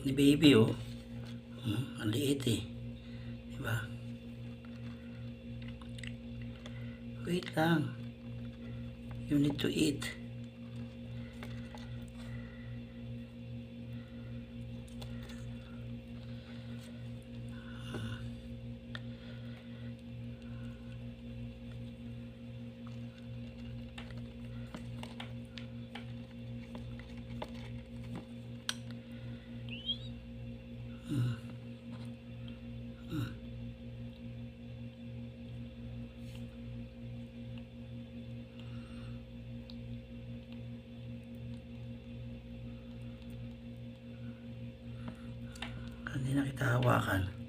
liit ni baby, oh. Ang liit eh. Diba? Wait lang. You need to eat. Hindi na kita hawakan.